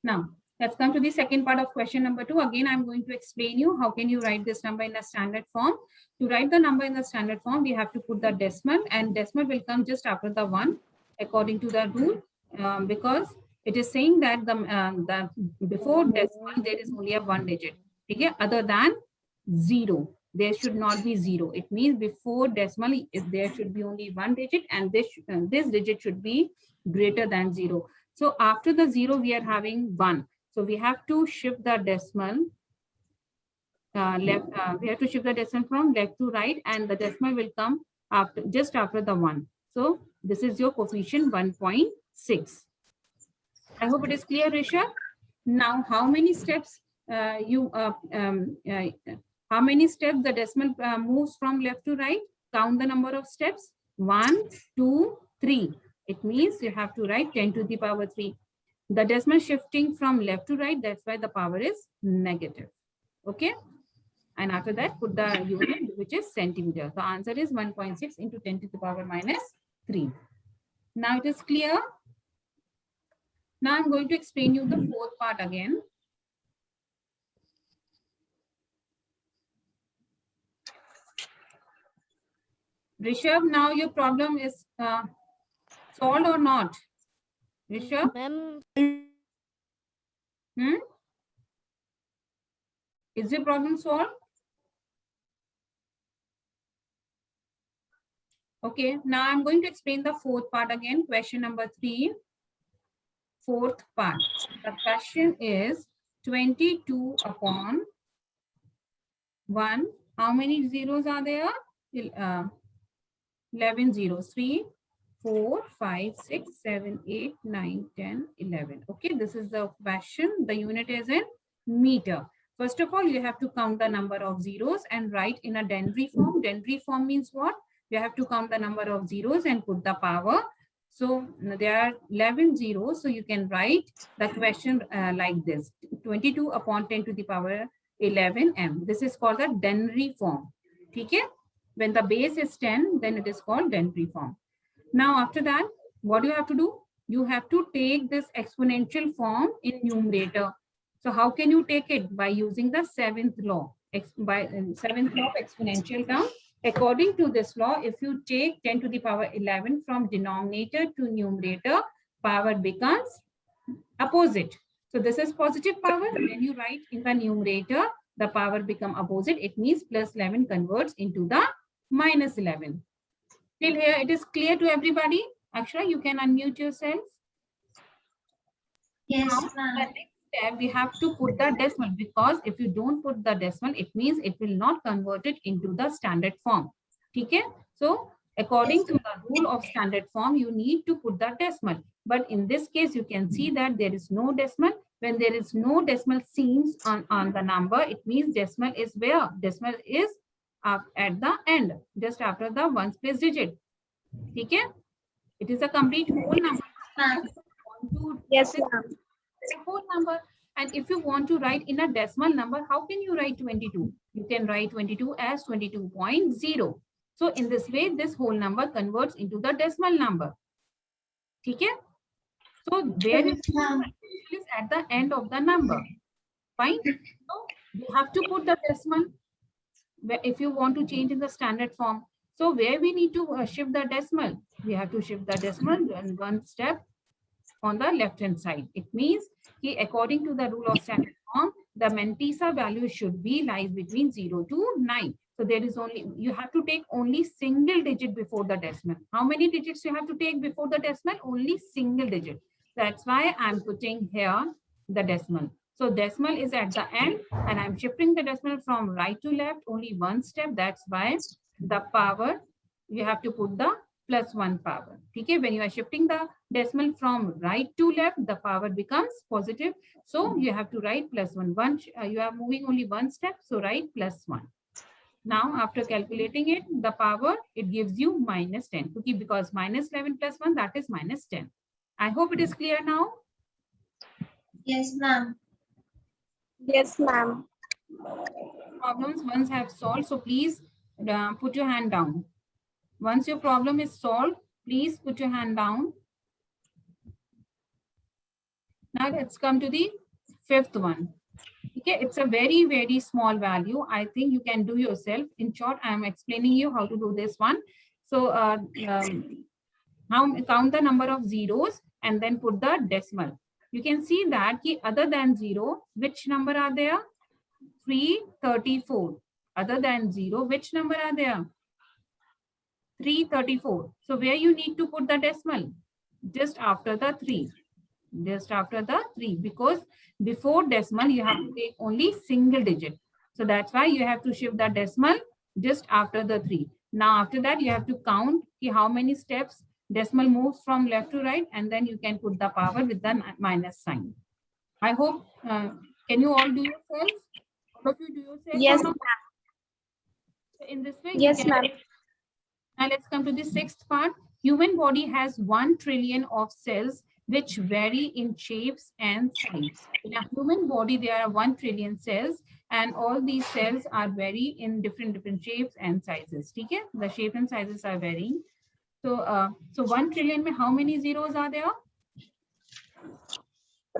Now, let's come to the second part of question number 2. Again, I'm going to explain you how can you write this number in a standard form. To write the number in the standard form, we have to put the decimal, and decimal will come just after the 1 according to the rule, because it is saying that the before decimal there is only a 1 digit. Okay? Other than 0, there should not be 0. It means before decimal there should be only 1 digit, and this digit should be greater than 0. So after the 0, we are having 1. So we have to shift the decimal left. We have to shift the decimal from left to right, and the decimal will come after just after the 1. So this is your coefficient 1.6. I hope it is clear, Risha. Now, how many steps how many steps the decimal moves from left to right? Count the number of steps. 1, 2, 3. It means you have to write 10 to the power 3. The decimal shifting from left to right, that's why the power is negative. Okay. And after that, put the unit, which is centimeter. The answer is 1.6 into 10 to the power minus 3. Now it is clear. Now I'm going to explain you the fourth part again. Rishabh, now your problem is solved or not? Rishabh? Is your problem solved? Okay, now I'm going to explain the fourth part again. Question number 3. Fourth part. The question is 22 upon 1. How many zeros are there? 11 zeros. 3, 4, 5, 6, 7, 8, 9, 10, 11. Okay, this is the question. The unit is in meter. First of all, you have to count the number of zeros and write in a denary form. Denary form means what? You have to count the number of zeros and put the power. So there are 11 zeros. So you can write the question like this. 22 upon 10 to the power 11 m. This is called the denary form. Okay? When the base is 10, then it is called denary form. Now, after that, what do you have to do? You have to take this exponential form in numerator. So how can you take it? By using the seventh law, seventh law of exponential term. According to this law, if you take 10 to the power 11 from denominator to numerator, power becomes opposite. So this is positive power. When you write in the numerator, the power become opposite. It means plus 11 converts into the minus 11. Till here, it is clear to everybody? Akshara, you can unmute yourself. Yes, ma'am. The next step, we have to put the decimal, because if you don't put the decimal, it means it will not convert it into the standard form. Okay? So, according to the rule of standard form, you need to put the decimal. But in this case, you can see that there is no decimal. When there is no decimal signs on the number, it means decimal is where? Decimal is at the end, just after the ones place digit. Okay? It is a complete whole number. Yes, ma'am. It's a whole number. And if you want to write in a decimal number, how can you write 22? You can write 22 as 22.0. So in this way, this whole number converts into the decimal number. Okay? So where is at the end of the number? Fine. So you have to put the decimal if you want to change in the standard form. So where we need to shift the decimal? We have to shift the decimal one step on the left hand side. It means according to the rule of standard form, the mantissa value should be lies between 0 to 9. So there is only, you have to take only single digit before the decimal. How many digits you have to take before the decimal? Only single digit. That's why I'm putting here the decimal. So decimal is at the end, and I'm shifting the decimal from right to left only one step. That's why the power, you have to put the plus 1 power. Okay, when you are shifting the decimal from right to left, the power becomes positive. So you have to write plus 1. You are moving only one step, so write plus 1. Now, after calculating it, the power, it gives you minus 10. Okay, because minus 11 plus 1, that is minus 10. I hope it is clear now. Yes, ma'am. Yes, ma'am. Problems once have solved, so please put your hand down. Once your problem is solved, please put your hand down. Now let's come to the fifth one. Okay, it's a very, very small value. I think you can do yourself. In short, I am explaining you how to do this one. So count the number of zeros and then put the decimal. You can see that other than 0, which number are there? 334. Other than 0, which number are there? 334. So where you need to put the decimal? Just after the 3. Just after the 3, because before decimal you have to take only single digit. So that's why you have to shift the decimal just after the 3. Now after that you have to count how many steps decimal moves from left to right, and then you can put the power with the minus sign. I hope, can you all do yourself? All of you do yourself? Yes, or not? In this way, yes, you can. ma'am. Now let's come to the sixth part. Human body has 1 trillion of cells which vary in shapes and size. In a human body, there are 1 trillion cells, and all these cells are vary in different shapes and sizes. Okay? The shape and sizes are varying. So 1 trillion, mein how many zeros are there?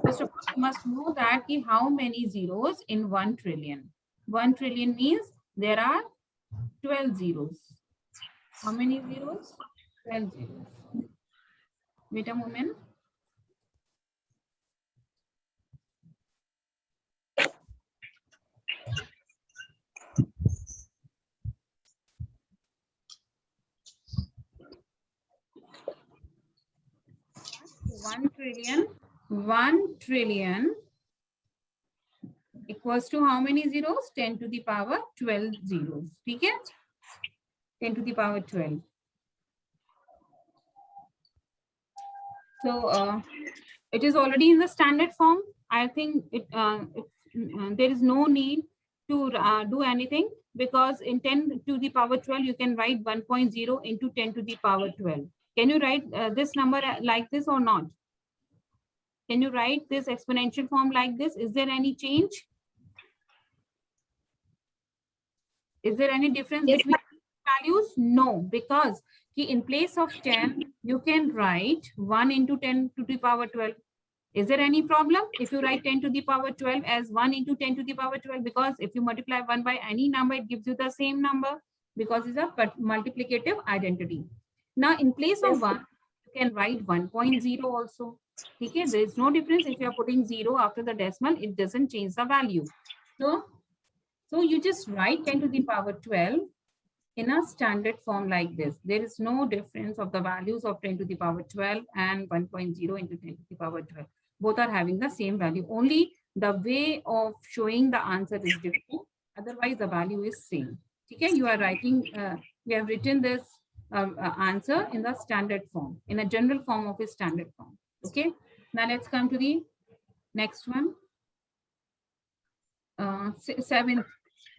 First of all, you must know that how many zeros in 1 trillion. 1 trillion means there are 12 zeros. How many zeros? 12 zeros. Wait a moment. One trillion equals to how many zeros? 10 to the power 12 zeros. Okay? 10 to the power 12. So it is already in the standard form. I think there is no need to do anything, because in 10 to the power 12 you can write 1.0 into 10 to the power 12. Can you write this number like this or not? Can you write this exponential form like this? Is there any change? Is there any difference between values? No, because in place of 10, you can write 1 into 10 to the power 12. Is there any problem if you write 10 to the power 12 as 1 into 10 to the power 12? Because if you multiply 1 by any number, it gives you the same number, because it's a multiplicative identity. Now, in place of 1, you can write 1.0 also. Okay, there is no difference if you are putting 0 after the decimal, it doesn't change the value. So you just write 10 to the power 12 in a standard form like this. There is no difference of the values of 10 to the power 12 and 1.0 into 10 to the power 12. Both are having the same value. Only the way of showing the answer is different. Otherwise, the value is same. Okay, you are writing, we have written this answer in the standard form, in a general form of a standard form. Okay, now let's come to the next one. Seventh,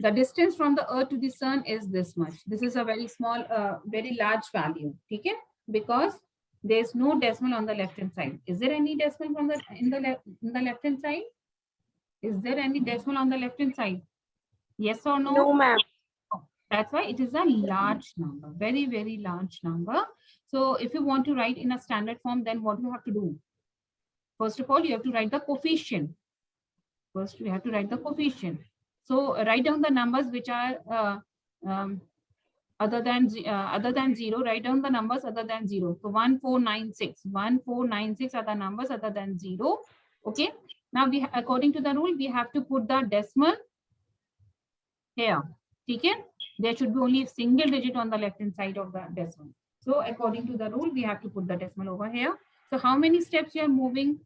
the distance from the earth to the sun is this much. This is a very small, very large value. Okay, because there's no decimal on the left hand side. Is there any decimal from the in the left hand side? Is there any decimal on the left hand side? Yes or no? No, ma'am. That's why it is a large number, very, very large number. So if you want to write in a standard form, then what you have to do? First of all, you have to write the coefficient. First, we have to write the coefficient. So write down the numbers which are other than 0. Write down the numbers other than 0. So 1496. 1496 are the numbers other than 0. Okay. Now we, according to the rule, we have to put the decimal here. Okay. There should be only a single digit on the left hand side of the decimal. So according to the rule, we have to put the decimal over here. So how many steps you are moving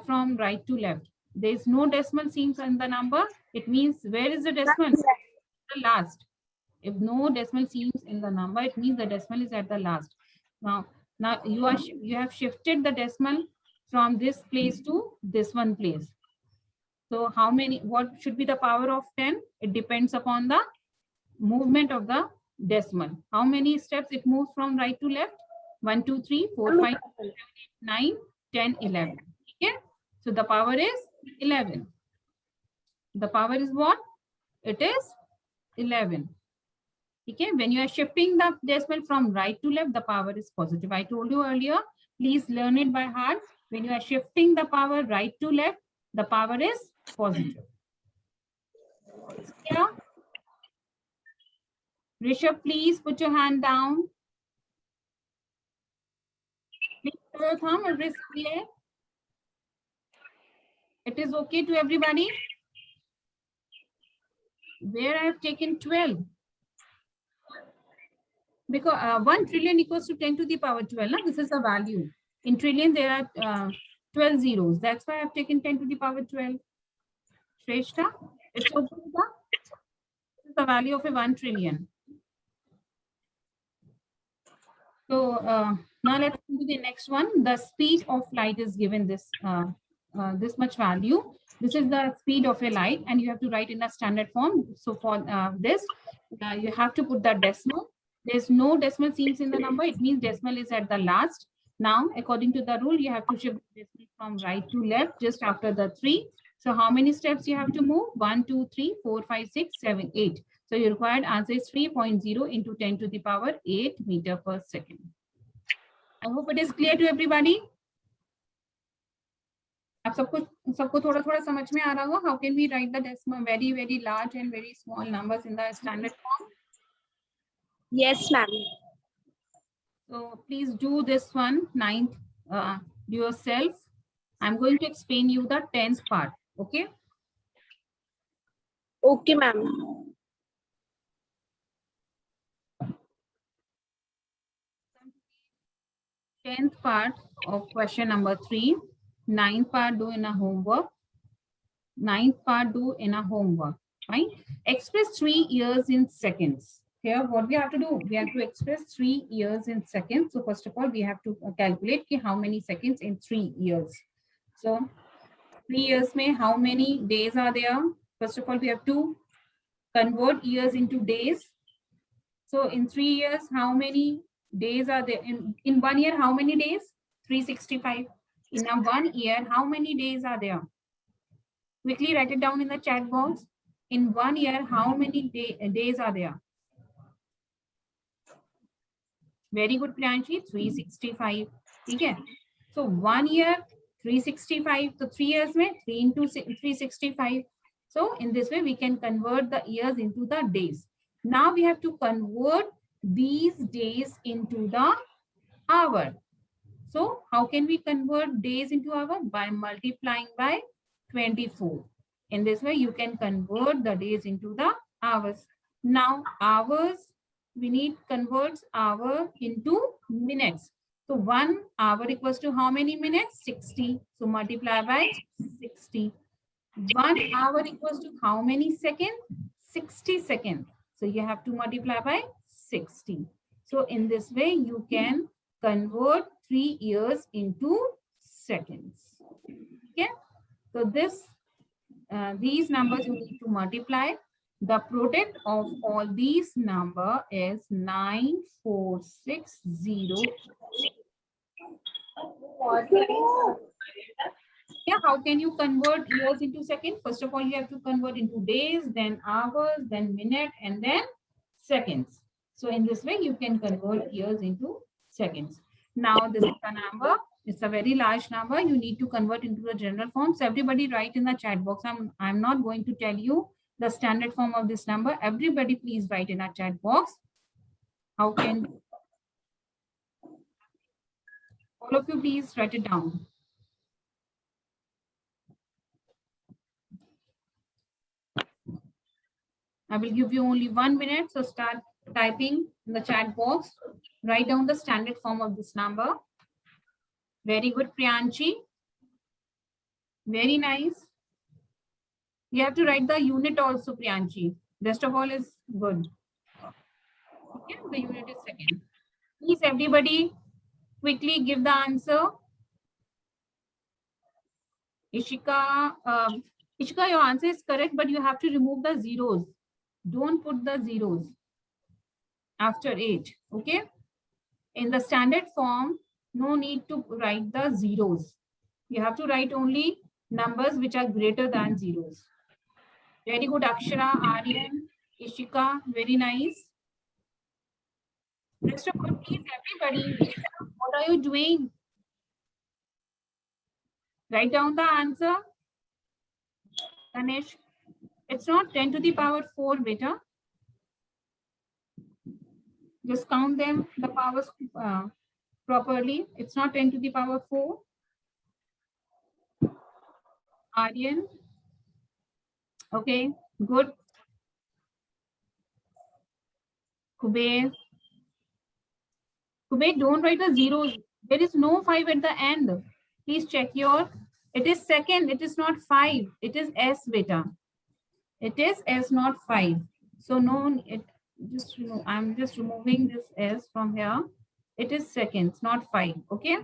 from right to left? There is no decimal seems in the number. It means where is the decimal? The last. If no decimal seems in the number, it means the decimal is at the last. Now you have shifted the decimal from this place to this one place. So how many? What should be the power of 10? It depends upon the movement of the decimal. How many steps it moves from right to left? 1, 2, 3, 4, 5, 6, 7, 8, 9, 10, 11. Okay. So the power is 11. The power is what? It is 11. Okay. When you are shifting the decimal from right to left, the power is positive. I told you earlier, please learn it by heart. When you are shifting the power right to left, the power is positive. It's clear? Rishabh, please put your hand down. Please show your thumb if it's clear. It is okay to everybody? Where I have taken 12. Because 1 trillion equals to 10 to the power 12. No? This is the value. In trillion, there are 12 zeros. That's why I've taken 10 to the power 12. Shrestha, it's okay. This is the value of a 1 trillion. So now let's go to the next one. The speed of light is given this this much value. This is the speed of a light, and you have to write in a standard form. So for this, you have to put the decimal. There's no decimal seams in the number. It means decimal is at the last. Now, according to the rule, you have to shift the decimal from right to left just after the 3. So how many steps you have to move? 1, 2, 3, 4, 5, 6, 7, 8. So your required answer is 3.0 into 10 to the power 8 meter per second. I hope it is clear to everybody. आप सबको थोड़ा थोड़ा समझ में आ रहा होगा. How can we write the decimal very large and very small numbers in the standard form? Yes, ma'am. So please do this one, 9th yourself. I'm going to explain you the 10th part. Okay. Okay, ma'am. 10th part of question number 3. 9th part do in a homework. 9th part do in a homework. Right? Express 3 years in seconds. Here, what we have to do? We have to express 3 years in seconds. So first of all, we have to calculate how many seconds in 3 years. So 3 years mein how many days are there? First of all, we have to convert years into days. So in 3 years, how many days are there? In 1 year, how many days? 365. In a 1 year, how many days are there? Quickly write it down in the chat box. In 1 year, how many days are there? Very good, Priyanshi. 365. Okay. So 1 year, 365. So 3 years में 3 into 365. So in this way, we can convert the years into the days. Now we have to convert these days into the hour. So how can we convert days into hour? By multiplying by 24. In this way, you can convert the days into the hours. Now hours, we need converts hour into minutes. So 1 hour equals to how many minutes? 60. So multiply by 60. 1 hour equals to how many seconds? 60 seconds. So you have to multiply by 60. So in this way, you can convert 3 years into seconds. Okay. So these numbers you need to multiply. The product of all these number is 9460. Yeah, how can you convert years into seconds? First of all, you have to convert into days, then hours, then minute, and then seconds. So in this way, you can convert years into seconds. Now this is the number. It's a very large number. You need to convert into the general form. So everybody write in the chat box. I'm not going to tell you the standard form of this number. Everybody please write in a chat box. How can all of you please write it down? I will give you only 1 minute. So start typing in the chat box. Write down the standard form of this number. Very good, Priyanshi. Very nice. You have to write the unit also, Priyanshi. Rest of all is good. Okay, the unit is second. Please, everybody, quickly give the answer. Ishika, Ishika, your answer is correct, but you have to remove the zeros. Don't put the zeros after 8. Okay. In the standard form, no need to write the zeros. You have to write only numbers which are greater than zeros. Very good, Akshara, Aryan, Ishika, very nice. Rest of all, please, everybody, what are you doing? Write down the answer. Ganesh, it's not 10 to the power 4, beta. Just count them, the powers properly. It's not 10 to the power 4. Aryan. Okay, good. Kuber. Kuber, don't write the zeros. There is no 5 at the end. Please check your, it is second, it is not 5. It is S, beta. It is S, not 5. So no, I'm just removing this S from here. It is seconds, not 5. Okay.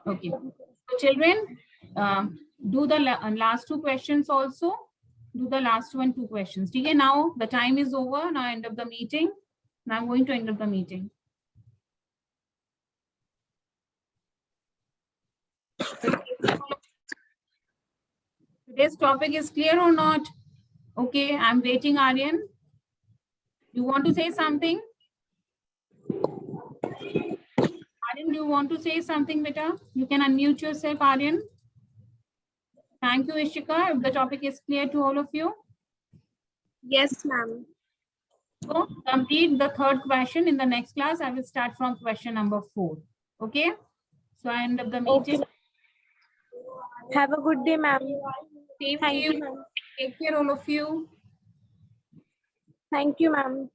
Okay. So children, do the last 2 questions also. Do the last 2 and 2 questions. Okay, now the time is over. Now end of the meeting. Now I'm going to end of the meeting. Today's topic is clear or not? Okay, I'm waiting, Aryan. You want to say something? Aryan, do you want to say something, beta? You can unmute yourself, Aryan. Thank you, Ishika. If the topic is clear to all of you. Yes, ma'am. So complete the 3rd question. In the next class, I will start from question number 4. Okay. So I end up the meeting. Okay. Have a good day, ma'am. Same to Thank you, you. ma'am. Take care, all of you. Thank you, ma'am.